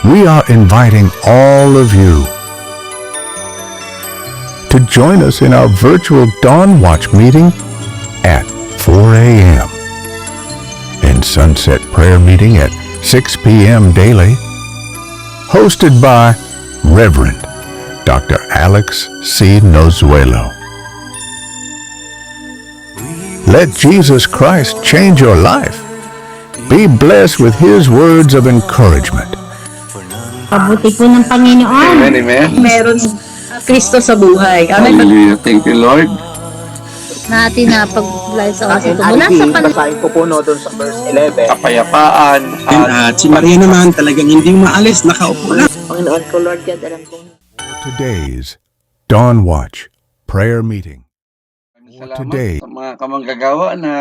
we are inviting all of you to join us in our virtual Dawn Watch meeting at 4 a.m. and Sunset Prayer Meeting at 6 p.m. daily, hosted by Reverend Dr. Alex C. Nozuelo. Let Jesus Christ change your life. Be blessed with His words of encouragement. Pabuti po ng Panginoon. Amen, amen. Meron Kristo sa buhay. Amen. Hallelujah. Thank you, Lord. Na atin na pag-live sa oras ito. Aking Mula sa Ari, basahin ko po no, doon sa verse 11. Kapayapaan. At si Maria naman talagang hindi maalis, nakaupo lang. Panginoon ko, Lord God, alam ko. Today's Dawn Watch Prayer Meeting. Salamat Today. sa mga kamanggagawa na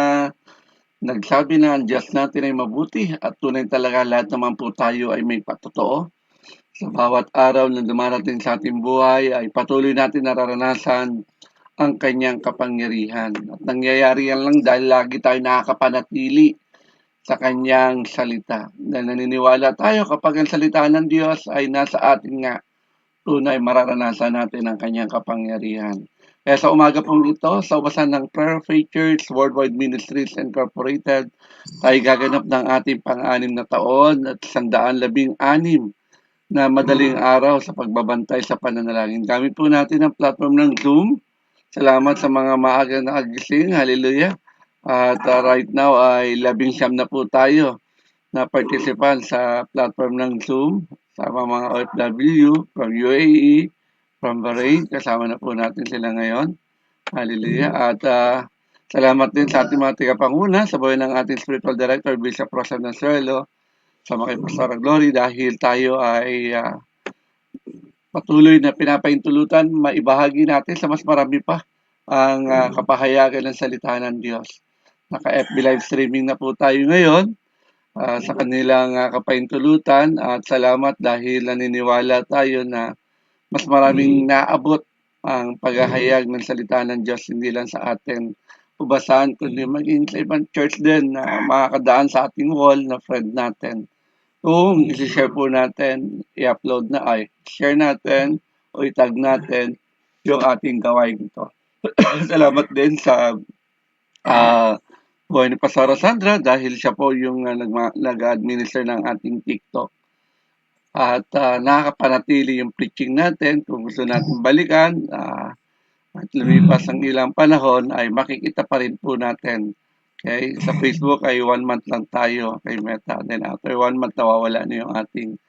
nagsabi na ang Diyos natin ay mabuti at tunay talaga lahat naman po tayo ay may patotoo. Sa bawat araw na dumarating sa ating buhay ay patuloy natin nararanasan ang kanyang kapangyarihan. At nangyayari yan lang dahil lagi tayo nakakapanatili sa kanyang salita. Dahil naniniwala tayo kapag ang salita ng Diyos ay nasa atin nga, tunay mararanasan natin ang kanyang kapangyarihan. Kaya sa umaga pong ito, sa ubasan ng Prayer Faith Church Worldwide Ministries Incorporated, tayo gaganap ng ating pang-anim na taon at 116 na madaling araw sa pagbabantay sa pananalangin. Gamit po natin ang platform ng Zoom. Salamat sa mga maaga na agising. Hallelujah. At right now ay 11 na po tayo na participant sa platform ng Zoom. Sama mga OFW from UAE, from Bahrain. Kasama na po natin sila ngayon. Hallelujah. At salamat din sa ating mga tigapanguna sa buhay ng ating Spiritual Director, Bishop Rosa Nozuelo, sa mga Pastor Glory dahil tayo ay patuloy na pinapaintulutan, maibahagi natin sa mas marami pa ang kapahayagan ng salita ng Diyos. Naka-FB live streaming na po tayo ngayon sa kanilang kapaintulutan at salamat dahil naniniwala tayo na mas maraming naabot ang paghahayag ng salita ng Diyos hindi lang sa atin ubasan kundi maging sa ibang church din na makakadaan sa ating wall na friend natin. Kung isi-share po natin, i-upload na share natin o itag natin yung ating gawain ito. Salamat din sa buhay ni Pastora Sandra dahil siya po yung nag-administer ng ating TikTok. At nakakapanatili yung preaching natin. Kung gusto natin balikan at lumipas ang ilang panahon ay makikita pa rin po natin. Okay, sa Facebook ay 1 month lang tayo kay Meta. Then after 1 month nawawala na yung ating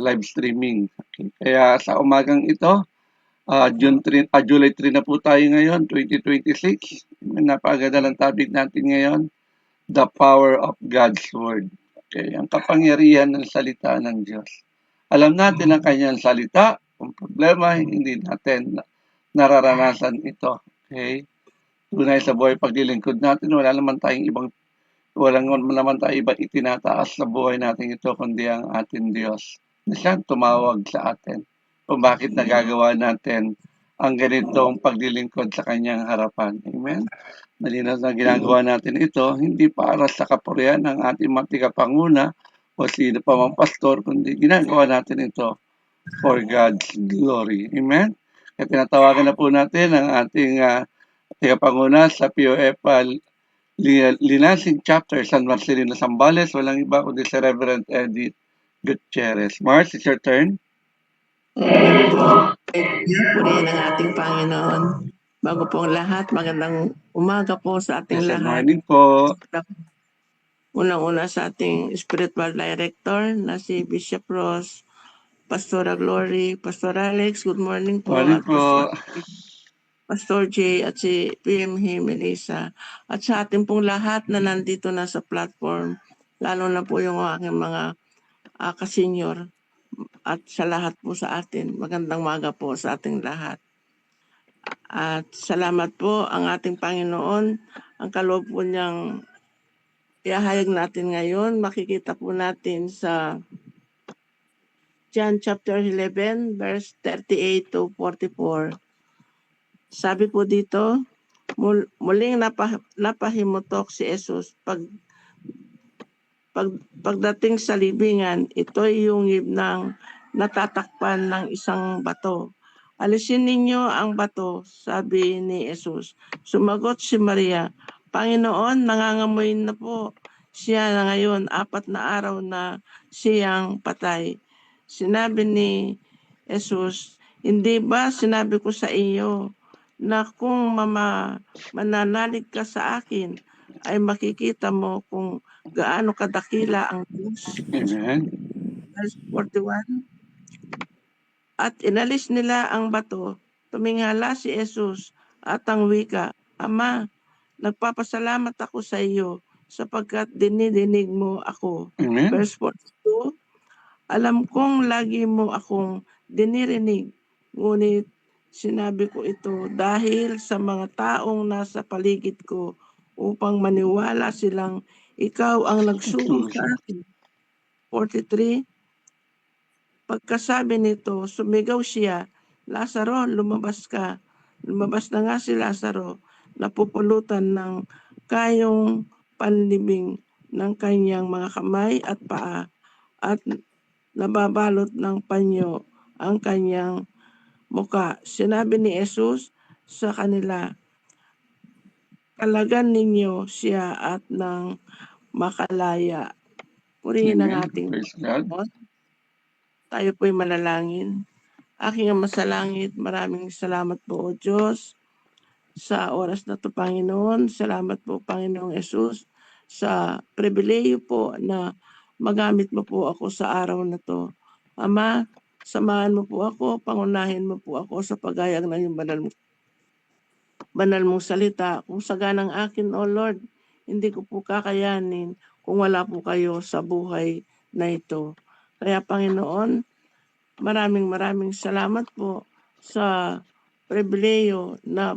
live streaming. Okay. Kaya sa umagang ito, July 3 na po tayo ngayon, 2026. Napakaganda ng topic natin ngayon, the power of God's Word. Okay, ang kapangyarihan ng salita ng Diyos. Alam natin ang kanyang salita, kung problema, hindi natin nararanasan ito. Okay? Tunay sa buhay paglilingkod natin, wala naman tayong ibang itinataas sa buhay natin ito kundi ang ating Diyos na siyang tumawag sa atin kung bakit nagagawa natin ang ganitong paglilingkod sa kanyang harapan. Amen? Malinaw na ginagawa natin ito, hindi para sa kapurihan ng ating mga tigapanguna o sino pa mang pastor, kundi ginagawa natin ito for God's glory. Amen? Kaya tinatawagan na po natin ang ating tigapanguna sa POF Linasing Chapter San Marcelino Zambales. Walang iba kundi si Reverend Edith Gutierrez. Mars, it's your turn. Purihin ang ating Panginoon. Bago pong lahat, magandang umaga po sa ating Good lahat. morning po. Unang-una sa ating spiritual director na si Bishop Ross, Pastora Glory, Pastor Alex, good morning po. Morning po. Pastor J at si PMH Melissa. At sa ating pong lahat na nandito na sa platform, lalo na po yung aking mga kasenyor at sa lahat po sa atin. Magandang umaga po sa ating lahat. At salamat po ang ating Panginoon. Ang kaloob po niyang ihahayag natin ngayon, makikita po natin sa John chapter 11, verse 38 to 44. Sabi po dito, muling napahimutok si Jesus Pagdating sa libingan, ito'y yungib ng natatakpan ng isang bato. Alisin ninyo ang bato, sabi ni Jesus. Sumagot si Maria, Panginoon, nangangamoy na po siya na ngayon, 4 na araw na siyang patay. Sinabi ni Jesus, hindi ba sinabi ko sa iyo na kung mananalig ka sa akin, ay makikita mo kung gaano kadakila ang Diyos. Amen. Verse 41. At inalis nila ang bato. Tumingala si Jesus at ang wika, Ama, nagpapasalamat ako sa iyo sapagkat dinidinig mo ako. Amen. Verse 42. Alam kong lagi mo akong dinirinig, ngunit sinabi ko ito dahil sa mga taong nasa paligid ko upang maniwala silang ikaw ang nagsugo sa akin. 43. Pagkasabi nito, sumigaw siya, Lazaro, lumabas ka. Lumabas na nga si Lazaro, napupulutan ng kayong panlibing ng kanyang mga kamay at paa at nababalot ng panyo ang kanyang muka. Sinabi ni Jesus sa kanila, kalagan ninyo siya at nang makalaya. Purihin ang Amen. ating Praise God. Panginoon. Tayo po'y manalangin. Aking Ama sa langit, maraming salamat po o Diyos sa oras na to, Panginoon. Salamat po, Panginoong Jesus, sa pribileyo po na magamit mo po ako sa araw na to. Ama, samahan mo po ako, pangunahin mo po ako sa paghayag ng iyong banal mong salita. Kung saganang akin, O Lord, hindi ko po kakayanin kung wala po kayo sa buhay na ito. Kaya Panginoon, maraming salamat po sa pribileyo na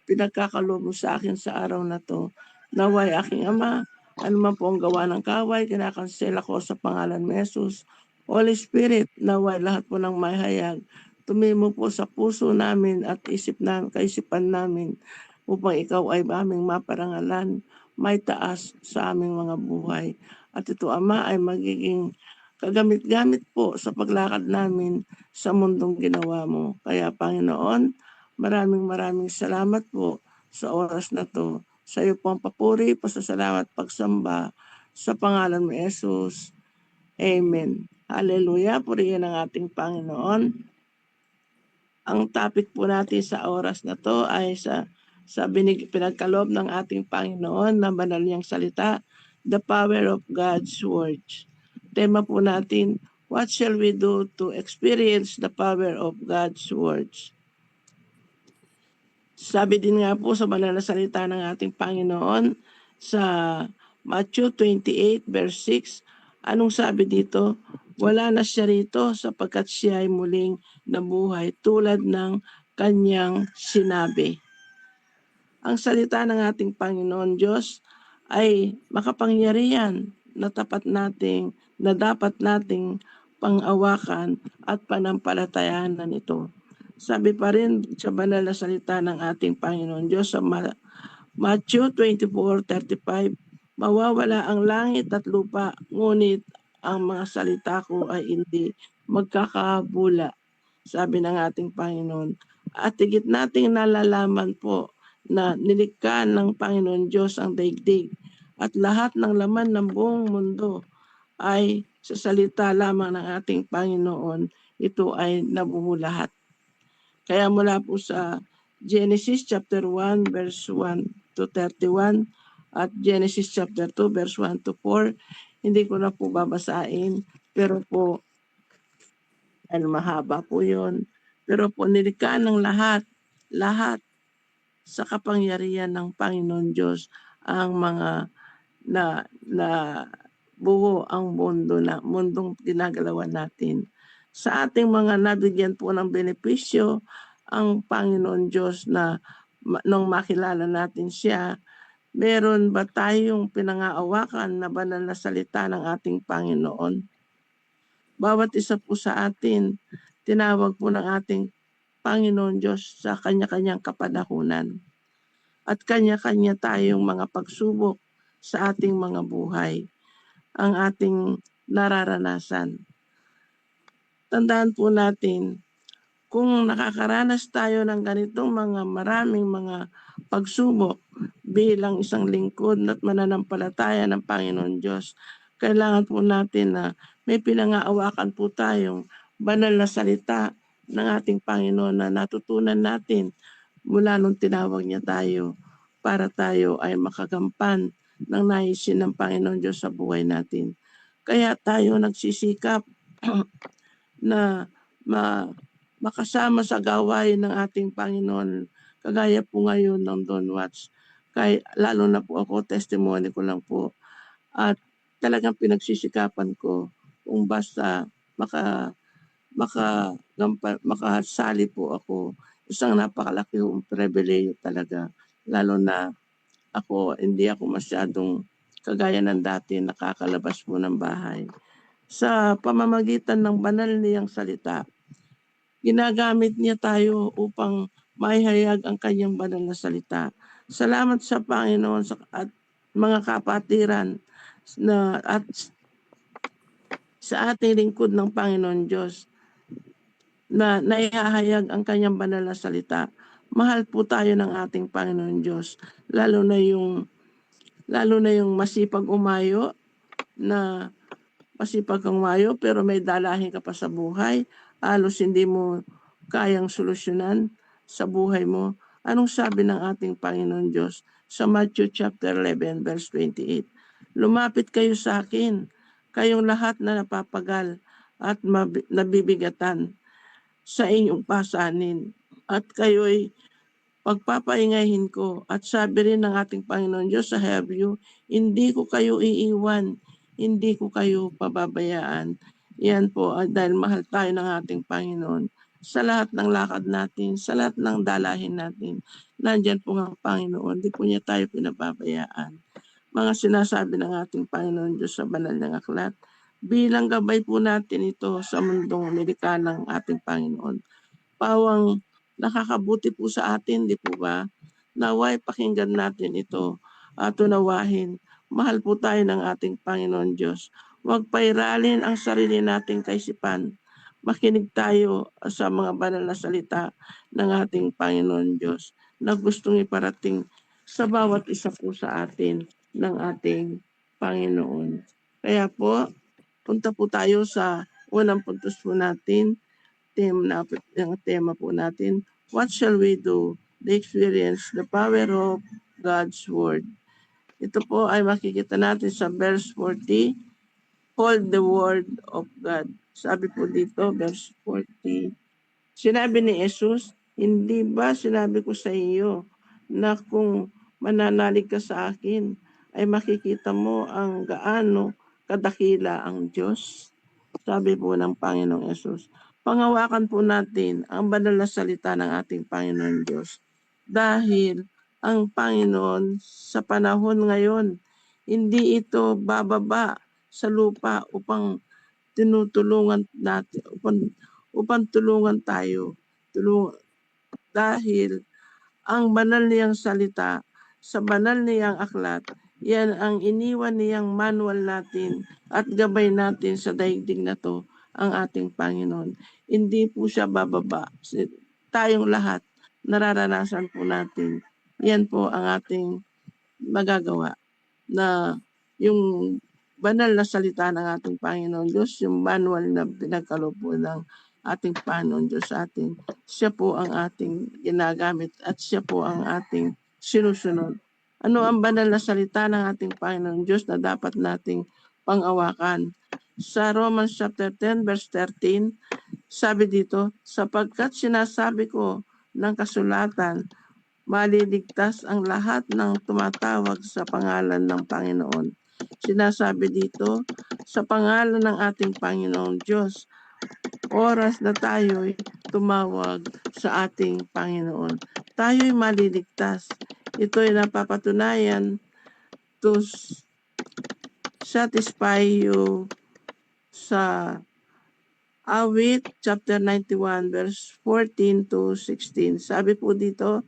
pinagkakaloob mo sa akin sa araw na to. Naway aking Ama, ano man po ang gawa ng kaway, kinakansel ako sa pangalan ni Jesus. Holy Spirit, naway lahat po ng may hayag, tumimo po sa puso namin at kaisipan namin upang ikaw ay aming maparangalan, may taas sa aming mga buhay. At ito, Ama, ay magiging kagamit-gamit po sa paglakad namin sa mundong ginawa mo. Kaya, Panginoon, maraming salamat po sa oras na to. Sa iyo po ang papuri, pasasalamat, pagsamba sa pangalan mo, Jesus. Amen. Hallelujah. Purihin ang ating Panginoon. Ang topic po natin sa oras na to ay sa pinagkaloob ng ating Panginoon na banal niyang salita, the power of God's words. Tema po natin, what shall we do to experience the power of God's words? Sabi din nga po sa banal na salita ng ating Panginoon sa Matthew 28 verse 6, anong sabi dito? Wala na siya rito sapagkat siya ay muling nabuhay tulad ng kanyang sinabi. Ang salita ng ating Panginoon Diyos ay makapangyarihan na dapat nating pang-awakan at panampalatayanan ito. Sabi pa rin sa banal na salita ng ating Panginoon Diyos sa Matthew 24:35, mawawala ang langit at lupa, ngunit ang mga salita ko ay hindi magkakabula, sabi ng ating Panginoon. At higit nating nalalaman po na nilikha ng Panginoon Diyos ang daigdig at lahat ng laman ng buong mundo ay sa salita lamang ng ating Panginoon, ito ay nabubulat. Kaya mula po sa Genesis chapter 1 verse 1 to 31 at Genesis chapter 2 verse 1 to 4, hindi ko na po babasain, pero po mahaba po yun. Pero po nilikha ng lahat sa kapangyarihan ng Panginoon Diyos ang mga na buo ang mundong ginagalawan natin. Sa ating mga nabigyan po ng benepisyo, ang Panginoon Diyos na nung makilala natin siya, meron ba tayong pinangaawakan na banal na salita ng ating Panginoon? Bawat isa po sa atin, tinawag po ng ating Panginoon Diyos sa kanya-kanyang kapanahunan. At kanya-kanya tayong mga pagsubok sa ating mga buhay. ang ating nararanasan. Tandaan po natin, kung nakakaranas tayo ng ganitong maraming mga pagsubok bilang isang lingkod at mananampalataya ng Panginoon Diyos, kailangan po natin na may pinangaawakan po tayong banal na salita ng ating Panginoon na natutunan natin mula nung tinawag niya tayo para tayo ay makagampan ng naisin ng Panginoon Diyos sa buhay natin. Kaya tayo nagsisikap na makasama sa gawain ng ating Panginoon. Kagaya po ngayon ng Don't Watch. Lalo na po ako, testimony ko lang po. At talagang pinagsisikapan ko kung basta makasali po ako. Isang napakalaki pribilehyo talaga. Lalo na hindi ako masyadong kagaya ng dati nakakalabas po ng bahay. Sa pamamagitan ng banal niyang salita, ginagamit niya tayo upang maihayag ang kanyang banal na salita. Salamat sa Panginoon at mga kapatiran at sa ating lingkod ng Panginoon Diyos na naihahayag ang kanyang banal na salita. Mahal po tayo ng ating Panginoon Diyos, lalo na yung masipag umayo na masipag kang umayo pero may dalahin ka pa sa buhay, halos hindi mo kayang solusyonan sa buhay mo. Anong sabi ng ating Panginoon Diyos sa Matthew chapter 11 verse 28? Lumapit kayo sa akin, kayong lahat na napapagal at nabibigatan sa inyong pasanin, at kayo'y pagpapaingahin ko. At sabi rin ng ating Panginoon Diyos sa Hebrew, hindi ko kayo iiwan, hindi ko kayo pababayaan. Yan po, dahil mahal tayo ng ating Panginoon. Sa lahat ng lakad natin, sa lahat ng dalahin natin, nandyan po ang Panginoon, hindi po niya tayo pinababayaan. Mga sinasabi ng ating Panginoon Diyos sa banal ng aklat, bilang gabay po natin ito sa mundong nilikha ng ating Panginoon. Pawang nakakabuti po sa atin, di po ba? Naway pakinggan natin ito at unawahin. Mahal po tayo ng ating Panginoon Diyos. Huwag pairalin ang sarili nating kaisipan. Makinig tayo sa mga banal na salita ng ating Panginoon Diyos na gustong iparating sa bawat isa po sa atin ng ating Panginoon. Kaya po, punta po tayo sa unang puntos po natin. Ang tema po natin, what shall we do? The experience, the power of God's Word. Ito po ay makikita natin sa verse 40, hold the Word of God. Sabi po dito, verse 40, sinabi ni Jesus, hindi ba sinabi ko sa iyo na kung mananalig ka sa akin, ay makikita mo ang gaano kadakila ang Diyos? Sabi po ng Panginoong Jesus. Pangawakan po natin ang banal na salita ng ating Panginoon Diyos. Dahil ang Panginoon sa panahon ngayon, hindi ito bababa sa lupa upang tinutulungan natin, upang tulungan tayo. Dahil ang banal niyang salita, sa banal niyang aklat, yan ang iniwan niyang manual natin at gabay natin sa daigdig na to, ang ating Panginoon. Hindi po siya bababa. Tayong lahat, nararanasan po natin. Yan po ang ating magagawa na yung banal na salita ng ating Panginoon Diyos, yung manual na pinagkaloob po ng ating Panginoon Diyos sa atin. Siya po ang ating ginagamit at siya po ang ating sinusunod. Ano ang banal na salita ng ating Panginoon Diyos na dapat nating pangawakan? Sa Romans chapter 10 verse 13, sabi dito, sapagkat sinasabi ko ng kasulatan, maliligtas ang lahat ng tumatawag sa pangalan ng Panginoon. Sinasabi dito, sa pangalan ng ating Panginoong Diyos, oras na tayo'y tumawag sa ating Panginoon. Tayo'y maliligtas. Ito'y napapatunayan to satisfy you sa Awit chapter 91 verse 14 to 16. Sabi po dito,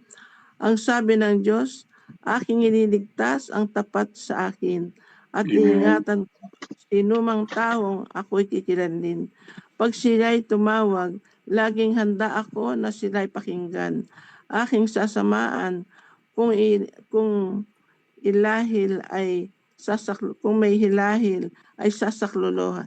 ang sabi ng Diyos, aking ililigtas ang tapat sa akin. at Amen. iingatan ko sinumang taong ako'y kikilanlin. Pag sila'y tumawag, laging handa ako na sila'y pakinggan. Aking sasamaan kung ilahil ay kung may hilahil ay sasaklolohan.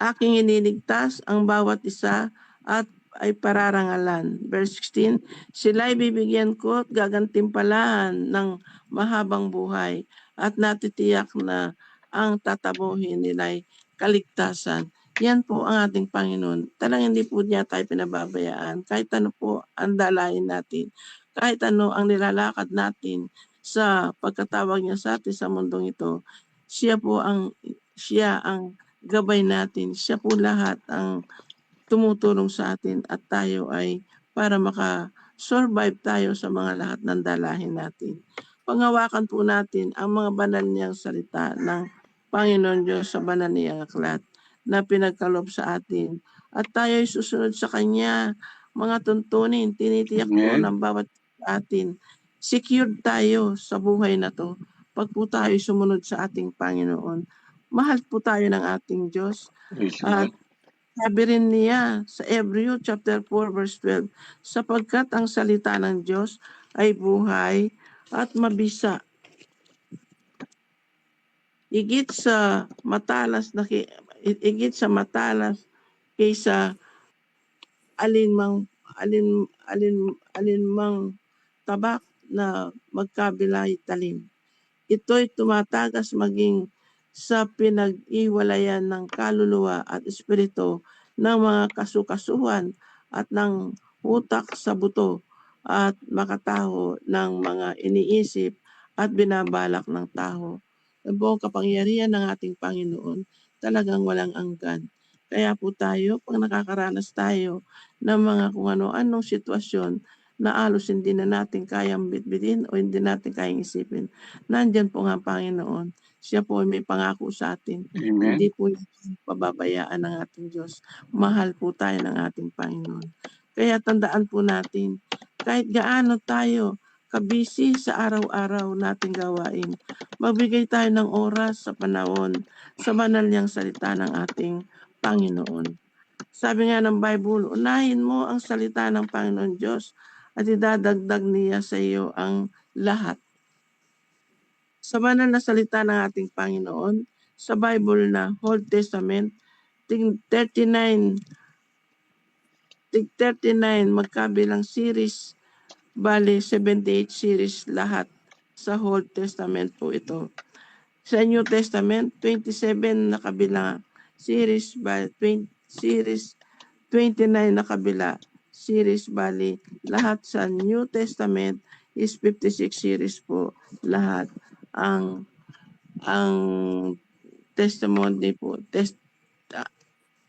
Aking iniligtas ang bawat isa at ay pararangalan. Verse 16, sila'y bibigyan ko at gagantimpalaan ng mahabang buhay at natitiyak na ang tatabuhin nila'y kaligtasan. Yan po ang ating Panginoon. Talagang hindi po niya tayo pinababayaan. Kahit ano po ang dalahin natin, kahit ano ang nilalakad natin sa pagkatawag niya sa atin sa mundong ito, siya ang gabay natin. Siya po lahat ang tumutulong sa atin at tayo ay para maka-survive tayo sa mga lahat ng dalahin natin. Panghawakan po natin ang mga banal niyang salita ng Panginoon Diyos sa banal niyang aklat na pinagkaloob sa atin. At tayo ay susunod sa Kanya, mga tuntunin, tinitiyak po Amen. ng bawat atin. Secured tayo sa buhay na to pag po tayo sumunod sa ating Panginoon. Mahal po tayo ng ating Diyos. Praise At God. sabi rin niya sa Hebreo chapter 4 verse 12, sapagkat ang salita ng Diyos ay buhay at mabisa. Higit sa matalas kaysa alinmang tabak na magkabilay talim. Ito'y tumatagas maging sa pinag-iwalayan ng kaluluwa at espiritu ng mga kasukasuhan at ng utak sa buto at makataho ng mga iniisip at binabalak ng tao. Ang buong kapangyarihan ng ating Panginoon talagang walang anggan. Kaya po tayo, pag nakakaranas tayo ng mga kung ano-anong sitwasyon na alos hindi na natin kayang bitbitin o hindi natin kayang isipin, nandyan po nga Panginoon. Siya po ay may pangako sa atin. Amen. Hindi po pababayaan ng ating Diyos. Mahal po tayo ng ating Panginoon. Kaya tandaan po natin, kahit gaano tayo kabisi sa araw-araw nating gawain, magbigay tayo ng oras sa panahon sa banal niyang salita ng ating Panginoon. Sabi nga ng Bible, unahin mo ang salita ng Panginoon Diyos at idadagdag niya sa iyo ang lahat. Sa banal na salita ng ating Panginoon, sa Bible na Old Testament, tig 39 magkabilang series, bali 78 series lahat sa Old Testament po ito. Sa New Testament, 27 na kabila series, series 29 na kabila series, bali lahat sa New Testament is 56 series po lahat. Ang testimony po,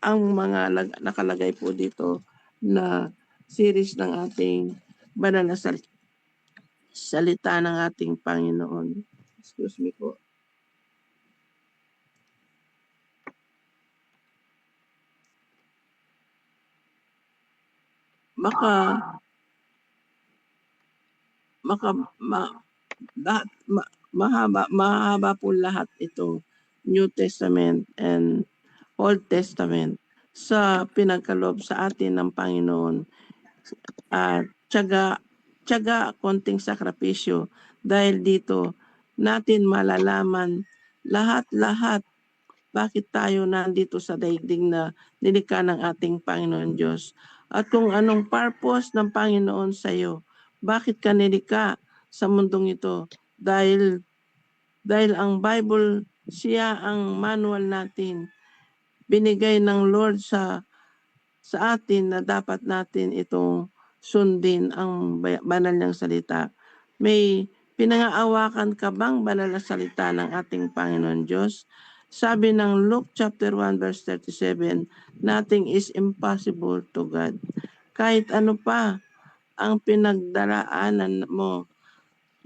ang mga nakalagay po dito na series ng ating banal na salita ng ating Panginoon. Excuse me po. Mahaba po lahat ito, New Testament and Old Testament, sa pinagkaloob sa atin ng Panginoon. At tiyaga, konting sakripisyo, dahil dito natin malalaman lahat bakit tayo nandito sa daigdig na nilikha ng ating Panginoon Diyos. At kung anong purpose ng Panginoon sa iyo. Bakit ka nilikha sa mundong ito? Dahil ang Bible, siya ang manual natin. Binigay ng Lord sa atin na dapat natin itong sundin ang banal niyang salita. May pinangaawakan ka bang banal na salita ng ating Panginoon Diyos? Sabi ng Luke chapter 1 verse 37, nothing is impossible to God. Kahit ano pa ang pinagdaraanan mo,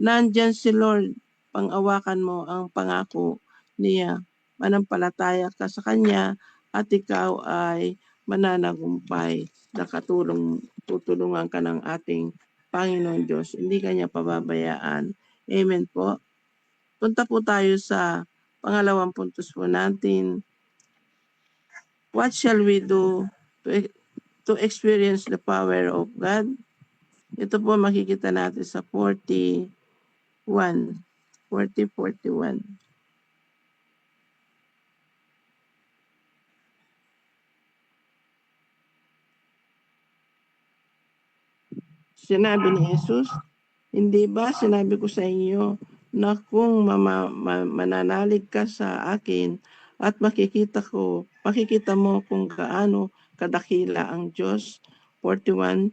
nandyan si Lord, pangawakan mo ang pangako niya. Manampalataya ka sa Kanya at ikaw ay mananagumpay. Tutulungan ka ng ating Panginoon Diyos. Hindi Kanya pababayaan. Amen po. punta po tayo sa pangalawang puntos po natin. What shall we do to experience the power of God? Ito po makikita natin sa 41. Sinabi ni Jesus, hindi ba sinabi ko sa inyo na kung mananalig ka sa akin at makikita mo kung gaano kadakila ang Diyos. 41.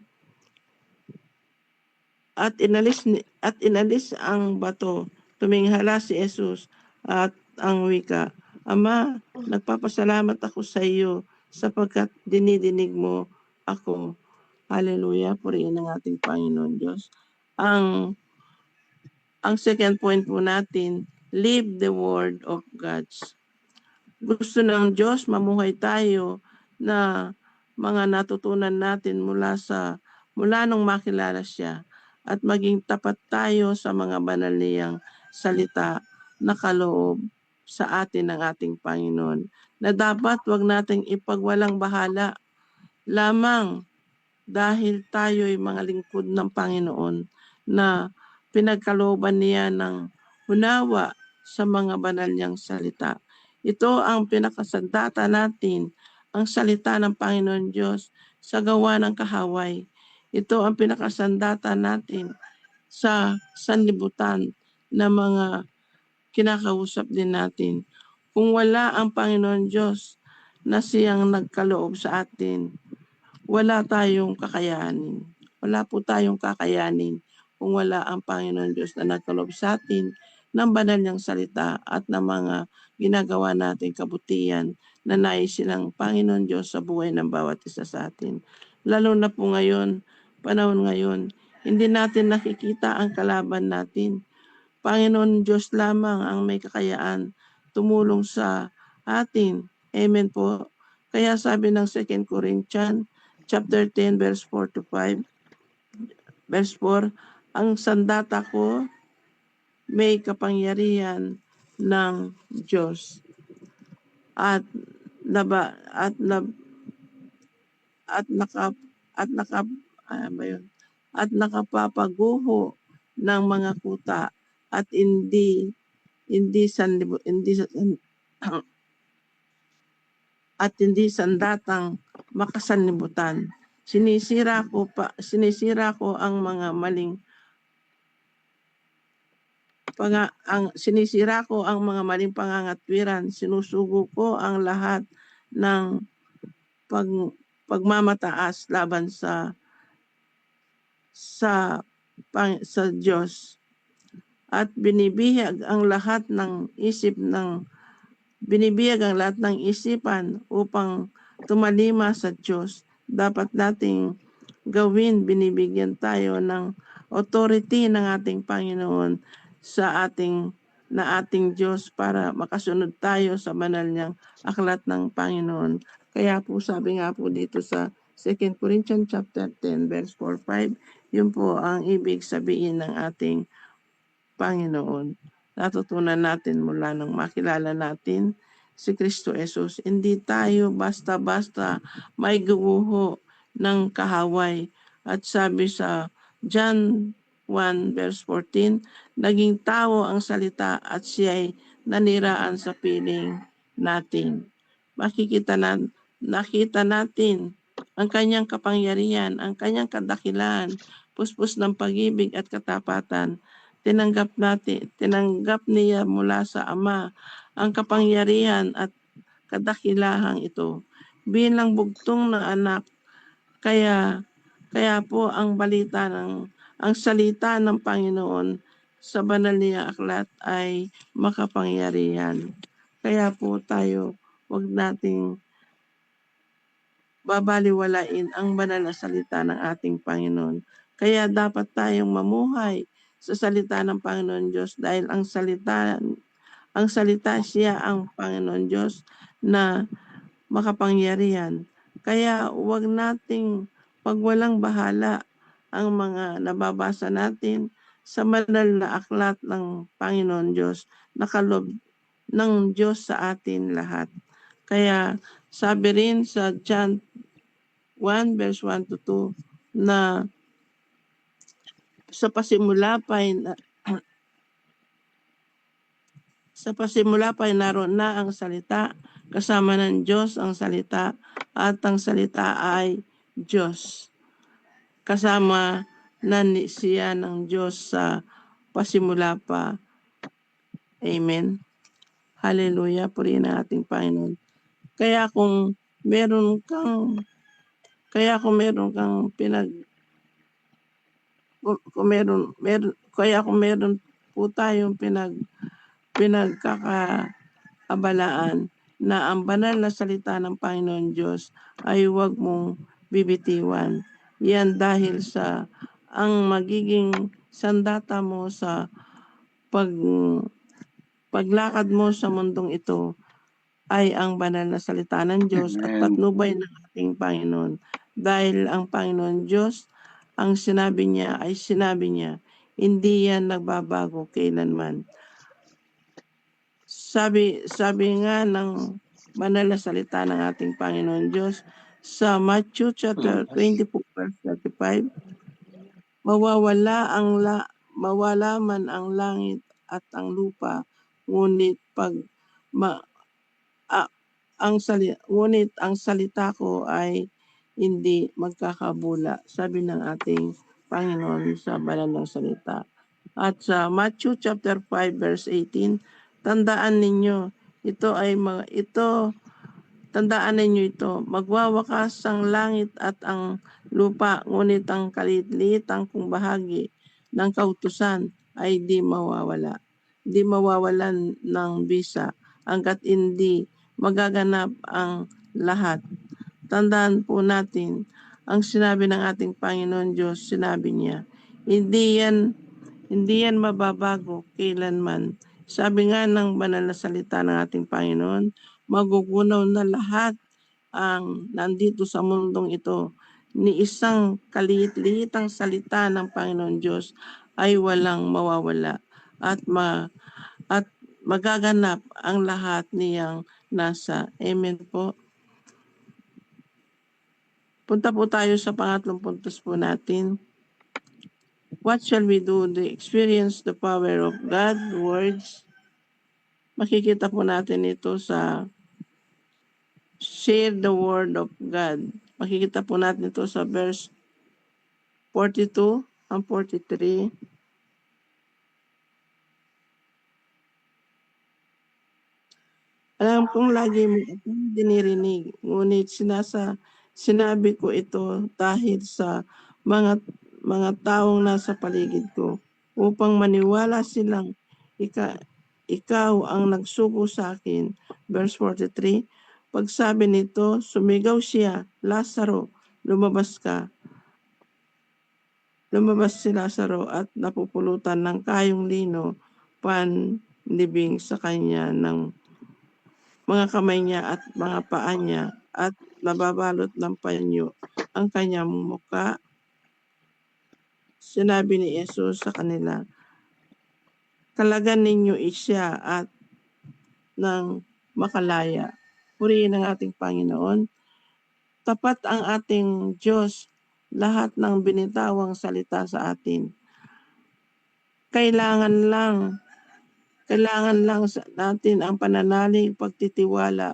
At inalis ang bato. Tuminghala si Jesus at ang wika, Ama, nagpapasalamat ako sa iyo sapagkat dinidinig mo ako. Hallelujah, purihin ang ating Panginoon Diyos. Ang second point po natin, live the word of God. Gusto ng Diyos mamuhay tayo na mga natutunan natin mula nung makilala siya at maging tapat tayo sa mga banal niyang salita na kaloob sa atin ng ating Panginoon, na dapat wag nating ipagwalang bahala lamang dahil tayo'y mga lingkod ng Panginoon na pinagkalooban niya ng unawa sa mga banal niyang salita. Ito ang pinakasandata natin, ang salita ng Panginoon Diyos sa gawa ng kahaway. Ito ang pinakasandata natin sa sanlibutan na mga kinakausap din natin. Kung wala ang Panginoon Diyos na siyang nagkaloob sa atin, wala tayong kakayanin. Wala po tayong kakayanin kung wala ang Panginoon Diyos na nagkaloob sa atin ng banal niyang salita at ng mga ginagawa nating kabutihan na nais silang Panginoon Diyos sa buhay ng bawat isa sa atin. Lalo na po ngayon, panahon ngayon, hindi natin nakikita ang kalaban natin. Panginoon Diyos lamang ang may kakayaan tumulong sa atin. Amen po. Kaya sabi ng 2 Corinthians chapter 10 verse 4 to 5. Verse 4, ang sandata ko may kapangyarihan ng Diyos at nakapapaguho ng mga kuta at hindi sandatang makasanlibutan. Sinisira ko ang mga maling pangangatwiran. Sinusugo ko ang lahat ng pagmamataas laban sa Diyos at binibihag ang lahat ng isipan upang tumalima sa Diyos. Dapat nating gawin, binibigyan tayo ng authority ng ating Panginoon sa ating Diyos para makasunod tayo sa banal niyang aklat ng Panginoon. Kaya po sabi nga po dito sa 2 Corinthians chapter 10 verse 4-5, yun po ang ibig sabihin ng ating Panginoon. Natutunan natin mula nang makilala natin si Kristo Jesus. Hindi tayo basta-basta may guguho ng kahaway. At sabi sa John 1 verse 14, naging tao ang salita at siya'y naniraan sa piling natin. Nakita natin ang kanyang kapangyarihan, ang kanyang kadakilaan, puspos ng pag-ibig at katapatan. Tinanggap niya mula sa Ama ang kapangyarihan at kadakilahang ito bilang bugtong na anak. Kaya po ang salita ng Panginoon sa banal niya aklat ay makapangyarihan. Kaya po tayo wag nating babaliwalain ang banal na salita ng ating Panginoon. Kaya dapat tayong mamuhay sa salita ng Panginoon Diyos dahil ang salita siya ang Panginoon Diyos na makapangyarihan. Kaya huwag nating pagwalang bahala ang mga nababasa natin sa banal na aklat ng Panginoon Diyos, nakalob ng Diyos sa atin lahat. Kaya sabi rin sa John 1 verse 1 to 2 na sa pasimula pa naroon na ang salita, kasama ng Diyos ang salita, at ang salita ay Diyos. Kasama na siya ng Diyos sa pasimula pa. Amen. Hallelujah. Purihin ang ating Panginoon. Kaya kung meron kang po tayong pinagkakaabalaan na ang banal na salita ng Panginoon Diyos ay huwag mong bibitiwan. Yan dahil sa ang magiging sandata mo sa paglakad mo sa mundong ito ay ang banal na salita ng Diyos at Amen. patnubay ng ating Panginoon. Dahil ang Panginoon Diyos, ang sinabi niya, hindi yan nagbabago kailanman. Sabi nga ng banal na salita ng ating Panginoon Diyos sa Matthew chapter 24 verse 35, mawala man ang langit at ang lupa, ngunit ngunit ang salita ko ay hindi magkakabula, sabi ng ating Panginoon sa banal na salita. At sa Matthew chapter 5 verse 18, tandaan ninyo ito, magwawakas ang langit at ang lupa, ngunit ang kalit-liitang kung bahagi ng kautusan ay di mawawala. Di mawawalan ng bisa hanggat hindi magaganap ang lahat. Tandaan po natin, ang sinabi ng ating Panginoon Diyos, sinabi niya, hindi yan mababago kailanman. Sabi nga ng banal na salita ng ating Panginoon, magugunaw na lahat ang nandito sa mundong ito. Ni isang kaliit-liitang salita ng Panginoon Diyos ay walang mawawala at magaganap ang lahat niyang nasa. Amen po. Punta po tayo sa pangatlong puntos po natin. What shall we do to experience the power of God's words? Makikita po natin ito sa Share the Word of God. Makikita po natin ito sa verse 42 and 43. Alam kong lagi mo itong dinirinig, ngunit sinabi ko ito dahil sa mga taong nasa paligid ko, upang maniwala silang ikaw ang nagsugo sa akin. Verse 43, pagsabi nito, sumigaw siya, Lazaro, lumabas ka. Lumabas si Lazaro at napupulutan ng kayong lino, panlibing sa kanya ng mga kamay niya at mga paa niya, at nababalot ng panyo ang kanyang muka. Sinabi ni Jesus sa kanila, kalagan ninyo siya at ng makalaya. Purihin ang ating Panginoon. Tapat ang ating Diyos, lahat ng binitawang salita sa atin. Kailangan lang natin ang pananalig, magtiwala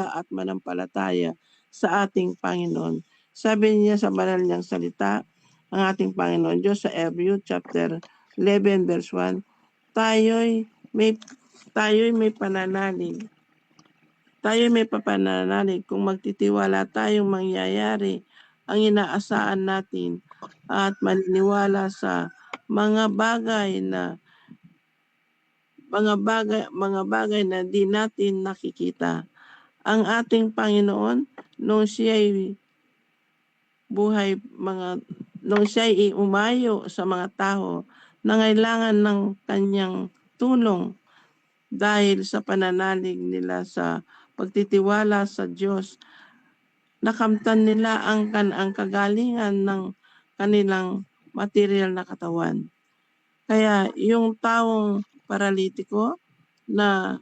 at manampalataya sa ating Panginoon. Sabi niya sa banal niyang salita, ang ating Panginoon Diyos sa Hebrew chapter 11 verse 1, tayo'y may pananalig. Tayo'y may papananalig kung magtitiwala tayong mangyayari ang inaasahan natin at maniniwala sa mga bagay na di natin nakikita. Ang ating Panginoon, nung siya'y umayo sa mga tao, nangailangan ng kanyang tulong dahil sa pananalig nila sa pagtitiwala sa Diyos. Nakamtan nila ang kagalingan ng kanilang material na katawan. Kaya yung taong paralitiko na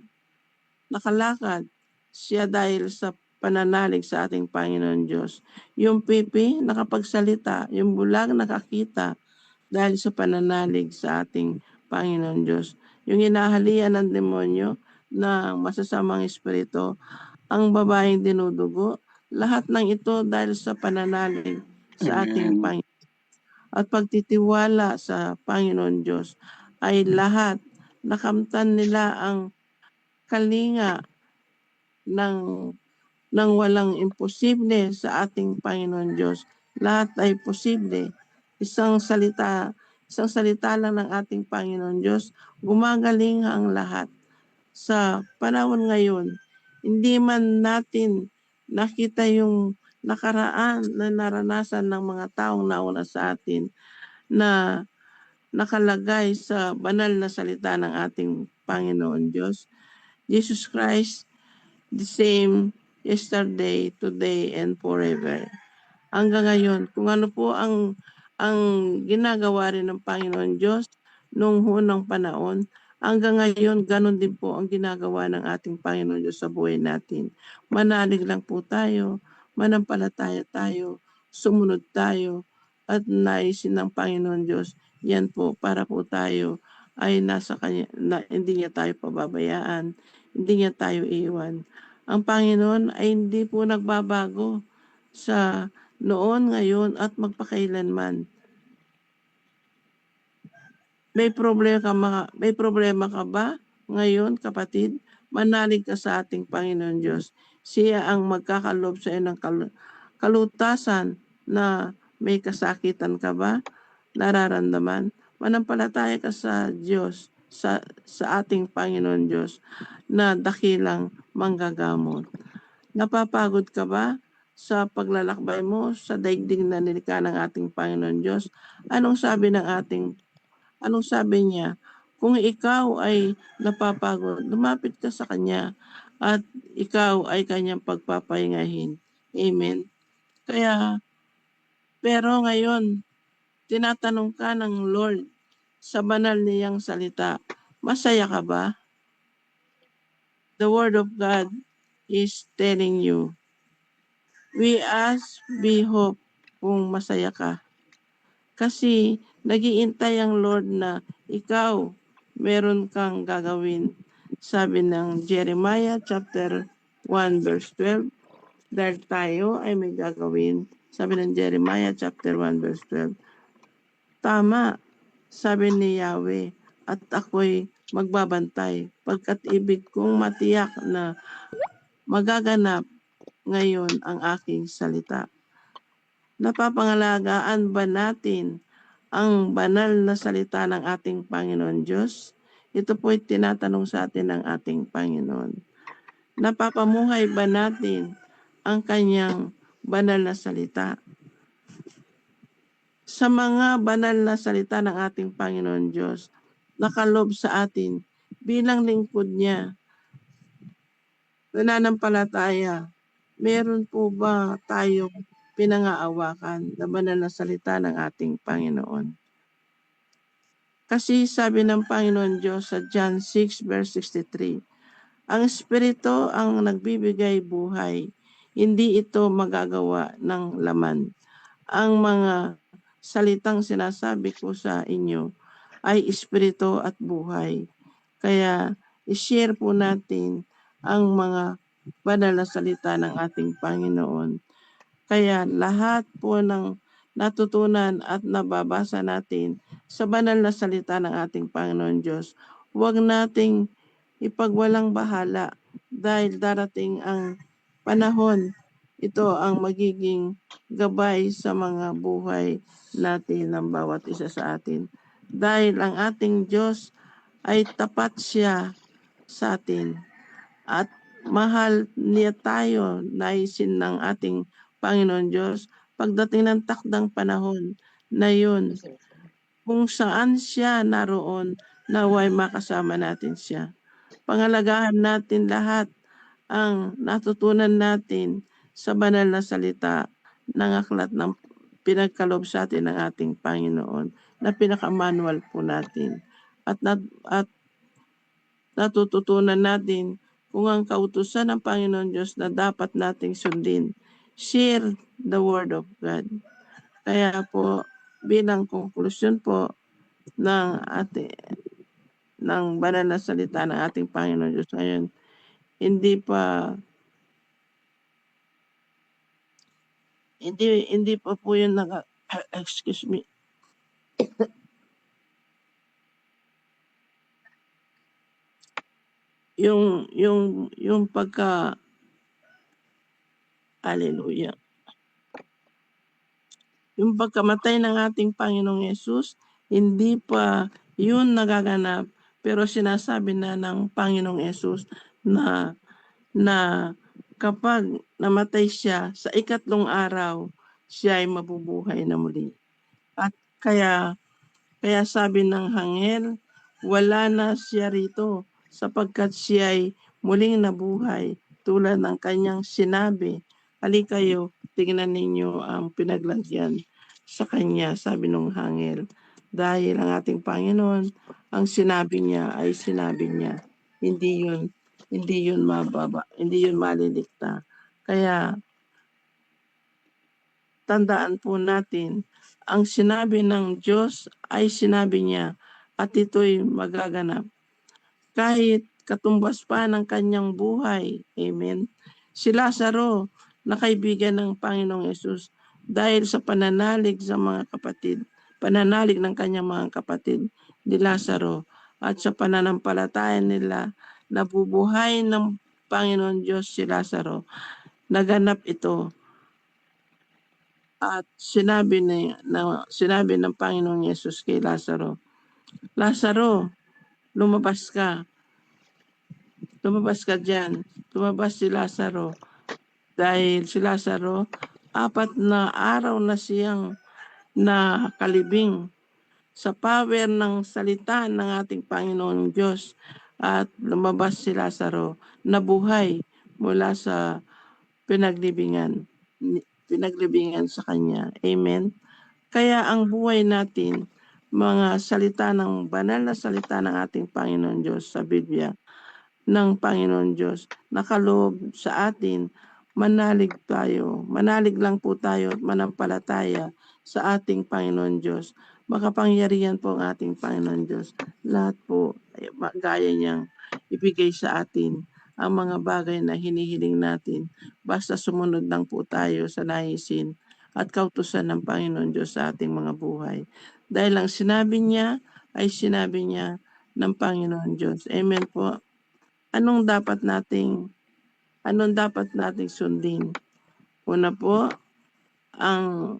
nakalakad, siya dahil sa pananalig sa ating Panginoon Diyos. Yung pipi nakapagsalita, yung bulag nakakita dahil sa pananalig sa ating Panginoon Diyos. Yung hinahalian ng demonyo ng masasamang espiritu, ang babaeng dinudugo, lahat ng ito dahil sa pananalig sa ating Amen. Panginoon at pagtitiwala sa Panginoon Diyos ay lahat nakamtan nila ang kalinga ng walang imposible sa ating Panginoon Diyos. Lahat ay posible. Isang salita lang ng ating Panginoon Diyos, gumagaling ang lahat. Sa panahon ngayon, hindi man natin nakita yung nakaraan na naranasan ng mga taong nauna sa atin na nakalagay sa banal na salita ng ating Panginoon Diyos. Jesus Christ, the same yesterday, today, and forever. Hanggang ngayon, kung ano po ang ginagawa rin ng Panginoon Diyos noong unang panahon, hanggang ngayon, ganun din po ang ginagawa ng ating Panginoon Diyos sa buhay natin. Manalig lang po tayo, manampalataya tayo, sumunod tayo, at naisin ng Panginoon Diyos, yan po, para po tayo ay nasa Kanya, na hindi niya tayo pababayaan, hindi niya tayo iwan. Ang Panginoon ay hindi po nagbabago sa noon, ngayon, at magpakailanman. May problema ka ba ngayon, kapatid? Manalig ka sa ating Panginoon Diyos. Siya ang magkakalob sa iyo ng kalutasan na may kasakitan ka ba? Nararamdaman? Manampalataya ka sa Diyos, sa ating Panginoon Diyos na dakilang manggagamot. Napapagod ka ba sa paglalakbay mo sa daigdig na nilikha ng ating Panginoon Diyos? Anong sabi niya? Kung ikaw ay napapagod, lumapit ka sa Kanya at ikaw ay Kanyang pagpapahingahin. Amen. Pero ngayon, tinatanong ka ng Lord sa banal niyang salita, masaya ka ba? The Word of God is telling you, we ask, we hope kung masaya ka. Kasi nag-iintay ang Lord na ikaw meron kang gagawin. Sabi ng Jeremiah chapter 1 verse 12, dahil tayo ay may gagawin. Sabi ng Jeremiah chapter 1 verse 12, tama, sabi ni Yahweh, at ako'y magbabantay, pagkat ibig kong matiyak na magaganap ngayon ang aking salita. Napapangalagaan ba natin ang banal na salita ng ating Panginoon Diyos? Ito po'y tinatanong sa atin ng ating Panginoon. Napapamuhay ba natin ang kanyang banal na salita? Sa mga banal na salita ng ating Panginoon Diyos, nakalob sa atin bilang lingkod niya, nananampalataya, meron po ba tayong pinangaawakan na banal na salita ng ating Panginoon? Kasi sabi ng Panginoon Diyos sa John 6 verse 63, ang Espiritu ang nagbibigay buhay, hindi ito magagawa ng laman. Ang mga salitang sinasabi ko sa inyo ay Espiritu at buhay. Kaya i-share po natin ang mga banal na salita ng ating Panginoon. Kaya lahat po ng natutunan at nababasa natin sa banal na salita ng ating Panginoon Diyos, huwag nating ipagwalang bahala dahil darating ang panahon, ito ang magiging gabay sa mga buhay natin ng bawat isa sa atin. Dahil ang ating Diyos ay tapat siya sa atin at mahal niya tayo, naisin ng ating Panginoon Diyos pagdating ng takdang panahon na yun, kung saan siya naroon, naway makasama natin siya. Pangalagahan natin lahat ang natutunan natin sa banal na salita ng aklat ng pinagkalob sa atin ng ating Panginoon na pinaka-manual po natin. at natututunan natin kung ang kautusan ng Panginoon Diyos na dapat nating sundin. Share the Word of God. Kaya po, bilang konklusyon po ng banal na salita ng ating Panginoon Diyos ngayon, hindi pa po yun excuse me. yung pagka hallelujah. Yung pagkamatay ng ating Panginoong Yesus, hindi pa yun nagaganap, pero sinasabi na ng Panginoong Yesus na kapag namatay siya sa ikatlong araw, siya ay mabubuhay na muli. At kaya sabi ng anghel, wala na siya rito sapagkat siya ay muling nabuhay tulad ng kanyang sinabi. Halika kayo, tingnan ninyo ang pinaglagyan sa kanya, sabi ng anghel. Dahil ang ating Panginoon, ang sinabi niya ay sinabi niya. Hindi yun mababa, hindi yun malilikta. Kaya tandaan po natin, ang sinabi ng Diyos ay sinabi niya at ito'y magaganap. Kahit katumbas pa ng kanyang buhay. Amen. Si Lazaro na kaibigan ng Panginoong Yesus dahil sa pananalig ng kanyang mga kapatid ni Lazaro at sa pananampalataya nila nabubuhay ng Panginoon Diyos si Lazaro. Naganap ito. At sinabi ng Panginoong Yesus kay Lazaro, Lazaro, lumabas ka dyan. Lumabas si Lazaro. Dahil si Lazaro, 4 na araw na siyang nakalibing sa power ng salita ng ating Panginoong Diyos. At lumabas si Lazaro, nabuhay mula sa pinaglibingan sa kanya. Amen. Kaya ang buhay natin, mga salita ng banal na salita ng ating Panginoon Diyos sa Biblia ng Panginoon Diyos, nakaloob sa atin, manalig lang po tayo at manampalataya sa ating Panginoon Diyos. Makapangyarihan po ang ating Panginoon Diyos. Lahat po gaya niyang ibigay sa atin ang mga bagay na hinihiling natin. Basta sumunod lang po tayo sa naisin at kautusan ng Panginoon Diyos sa ating mga buhay. Dahil ang sinabi niya ay sinabi niya ng Panginoon Diyos. Amen po. Anong dapat nating sundin? Una po, ang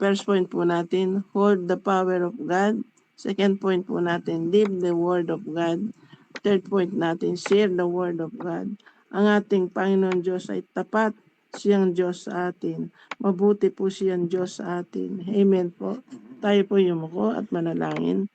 first point po natin, hold the power of God. Second point po natin, live the word of God. Third point natin, share the word of God. Ang ating Panginoon Diyos ay tapat, siyang Diyos sa atin. Mabuti po siyang Diyos sa atin. Amen po. Tayo po yumuko at manalangin.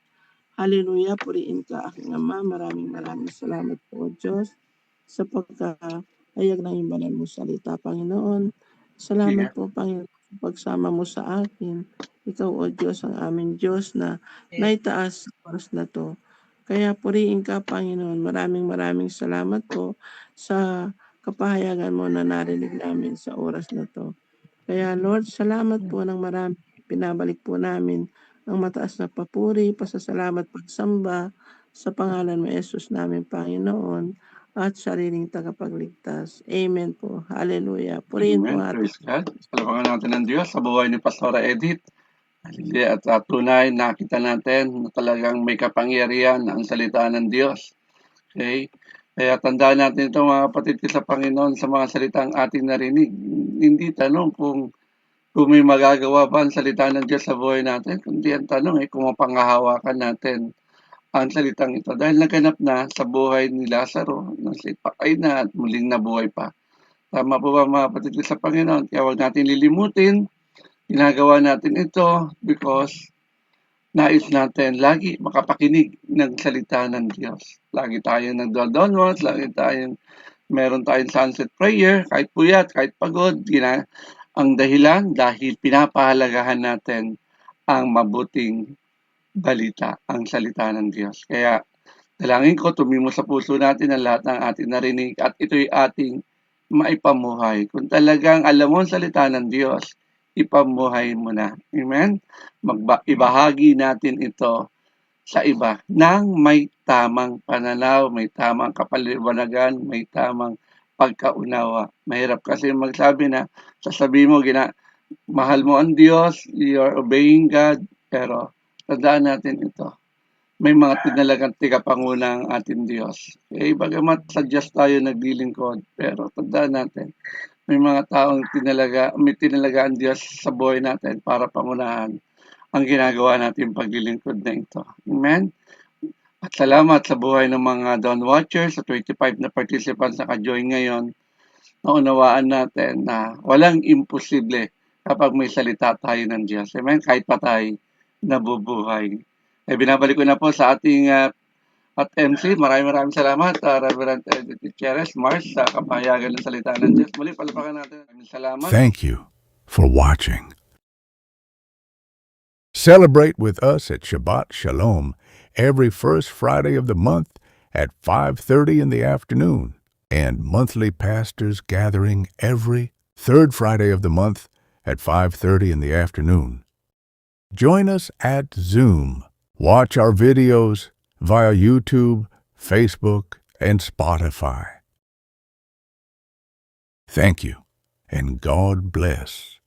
Hallelujah, puriin ka aking Ama. Maraming salamat po, Diyos, sa pagkahayag ng banal mo salita, Panginoon. Salamat po, Panginoon, sa pagsama mo sa akin. Ikaw, O Diyos, ang aming Diyos na naitaas sa oras na to. Kaya puriin ka, Panginoon. Maraming salamat po sa kapahayagan mo na narinig namin sa oras na to. Kaya, Lord, salamat po ng marami. Pinabalik po namin ang mataas na papuri, pasasalamat, pagsamba sa pangalan mo, Jesus namin, Panginoon, at sariling tagapagligtas. Amen po. Hallelujah. Purihin po Amen. natin. Praise God. Salamat natin ng Diyos sa buhay ni Pastora Edith. Hallelujah. At tunay, nakita natin na talagang may kapangyarihan ang salita ng Diyos. Okay? Kaya tandaan natin ito, mga kapatid sa Panginoon, sa mga salitang ating narinig. Hindi tanong kung may magagawa ba ang salita ng Diyos sa buhay natin, kundi ang tanong kung mapanghahawakan natin ang salitang ito. Dahil naganap na sa buhay ni Lazaro, na si patay na at muling nabuhay pa. Tama po ba, mga kapatid sa Panginoon? Kaya huwag natin lilimutin. Ginagawa natin ito because nais natin lagi makapakinig ng salita ng Diyos. Lagi tayong nagdodonwas, meron tayong sunset prayer, kahit puyat, kahit pagod. Ang dahilan dahil pinapahalagahan natin ang mabuting balita, ang salita ng Diyos. Kaya dalangin ko tumimo sa puso natin ang lahat ng ating narinig at ito'y ating maipamuhay. Kung talagang alam mo ang salita ng Diyos, ipamuhay mo na. Amen? Ibahagi natin ito sa iba ng may tamang pananaw, may tamang kapaliwanagan, may tamang pagkaunawa. Mahirap kasi magsabi na, sasabihin mo, mahal mo ang Diyos, you're obeying God, pero tandaan natin ito. May mga tinalagang tigapanguna ang ating Diyos. Bagamat sa Diyos tayo naglilingkod, pero tandaan natin, may mga taong may tinalaga ang Diyos sa buhay natin para pangunahan ang ginagawa natin paglilingkod na ito. Amen? At salamat sa buhay ng mga Dawn Watchers, sa 25 na participants na ka-join ngayon. Naunawaan natin na walang imposible kapag may salita tayo ng Diyos. Amen? Kahit patay, nabubuhay. Binabalik ko na po sa ating at MC. Maraming salamat, Reverend Edith Gutierrez, Mars, sa kapahayagan ng salita ng Diyos. Muli, palapakan natin. Maraming salamat. Thank you for watching. Celebrate with us at Shabbat Shalom every first Friday of the month at 5:30 in the afternoon, and monthly pastors gathering every third Friday of the month at 5:30 in the afternoon. Join us at Zoom. Watch our videos via YouTube, Facebook, and Spotify. Thank you, and God bless.